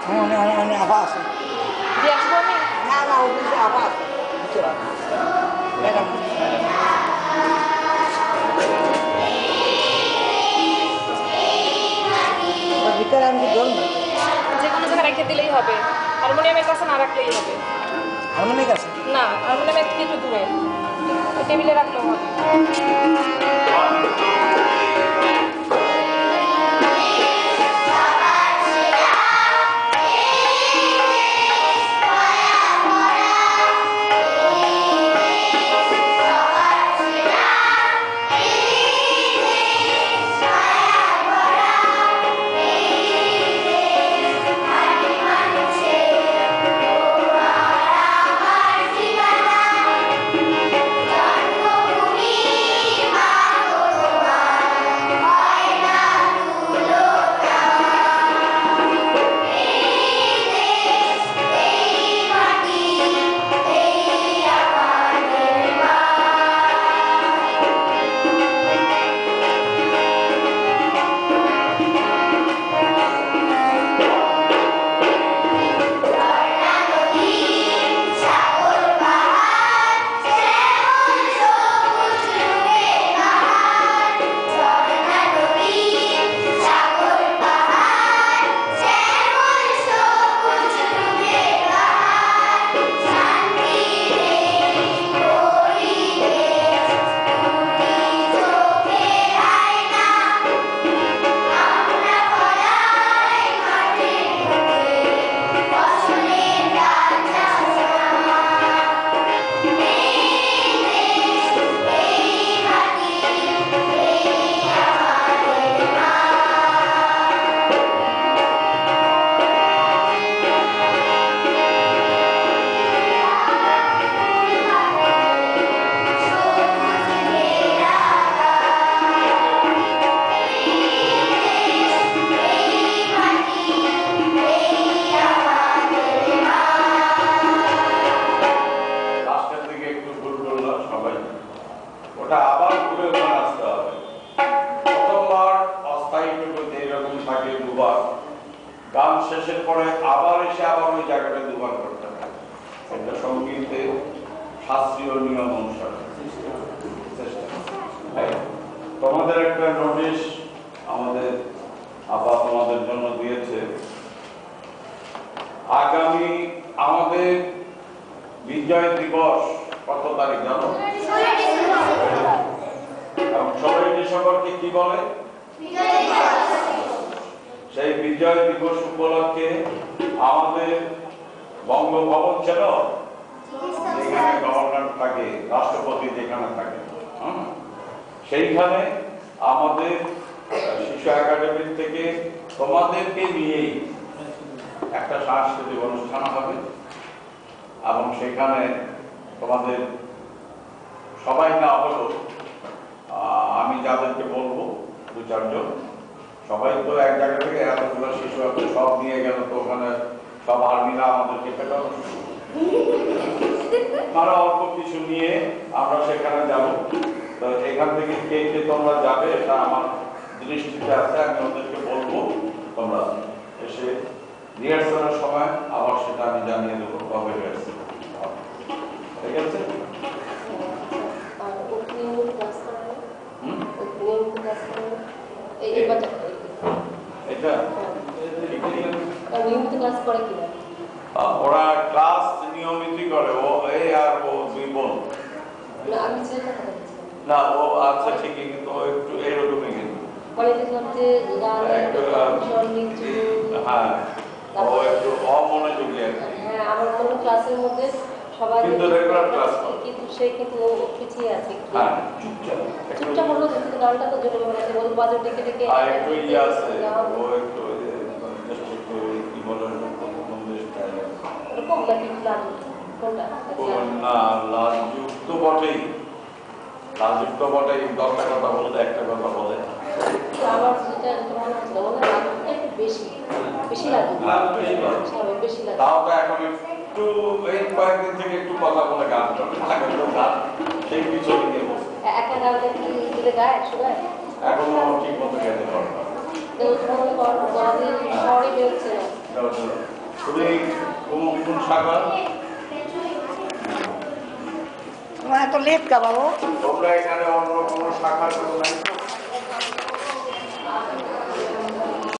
অনেক আভা আছে। দিয়ে আসবো আমি? না না, ও কিন্তু আভা আছে ভিতরে। ম্যাডাম ভিতরে আমি কি ধরবো? যে কোনো জায়গায় রেখে দিলেই হবে, হারমোনিয়ামের কাছে না রাখলেই হবে। হারমোনিক আছে? না, হারমোনিয়ামের থেকে একটু দূরে টেবিলে রাখলেও হবে। ওটা আবার ঘুরে ওখানে আসতে হবে। প্রথমবার অস্থায়ীটুকুতে এরকম থাকে দুবার, গান শেষের পরে আবার এসে আবার ওই জায়গাটা দুবার করতে হবে। এটা সঙ্গীতে শাস্ত্রীয় নিয়ম অনুসারে তোমাদের একটা নোটিশ আমাদের আপা তোমাদের জন্য দিয়েছে। আগামী আমাদের বিজয় দিবস কত তারিখ জানো? 16 ডিসেম্বরকে কি বলে? সেই বিজয় দিবস উপলক্ষে আমাদের বঙ্গভবন ছিল, যেখানে গভর্নর থাকে, রাষ্ট্রপতি যেখানে থাকে, সেইখানে আমাদের শিশু একাডেমি থেকে তোমাদেরকে নিয়েই একটা সাংস্কৃতিক অনুষ্ঠান হবে এবং সেখানে তোমাদের সবাই না হলো আমি যাদেরকে বলবো 2-4 জন, সবাই তো এক জায়গা থেকে এতগুলো শিশু আছে, সব নিয়ে গেল তো ওখানে সব আর্মিরা আমাদেরকে পেটানো, মানে অল্প কিছু নিয়ে আমরা সেখানে যাব। তো এখান থেকে কে কে তোমরা যাবে এটা আমার দৃষ্টিতে আছে, আমি ওদেরকে বলবো, তোমরা এসে রিহার্সালের সময় আবার সেটা আমি জানিয়ে দেবো কবে রিহার্সাল, ঠিক আছে? ওরা ক্লাস নিয়মিতই করে, ও এই আর ও 2 বোন না, ও আচ্ছা ঠিকই, কিন্তু ও একটু এরকমই, কিন্তু হ্যাঁ ও একটু অমনোযোগী আর কি। আমার কোন ক্লাসের মধ্যে সবাই কিন্তু রেগুলার ক্লাস করে, কিন্তু সে কিন্তু পিছিয়ে আছে, হ্যাঁ চুপচাপ হলো, কিন্তু গানটা তো জোরে বলে বল বাজার ডেকে ডেকে আর একটু ইয়ে আছে, ও একটু জাস্ট একটু কি বলে এরকম নাকি লাজু কোনটা? না লাজুক তো বটেই, লাজুক তো বটেই, 10টা কথা বলতে একটা কথা বলে। আমার যেটা মনে হচ্ছিল না, লাজুকটা একটু বেশি বেশি লাজুক, বেশি লাজুক। তাও তো এখন একটু এই কয়েকদিন থেকে একটু কথা বলে গান করে, আগে তো গান সেই পিছনে গিয়ে বসে একা গানটা কি দিলে গায় শোনায়, এখনো ঠিক মতো গাইতে পারে না। শহরে বেরোচ্ছে না। তুমি কোন শাখা? তোমার এত লেট কা বাবু? তোমরা এখানে অন্য কোনো শাখার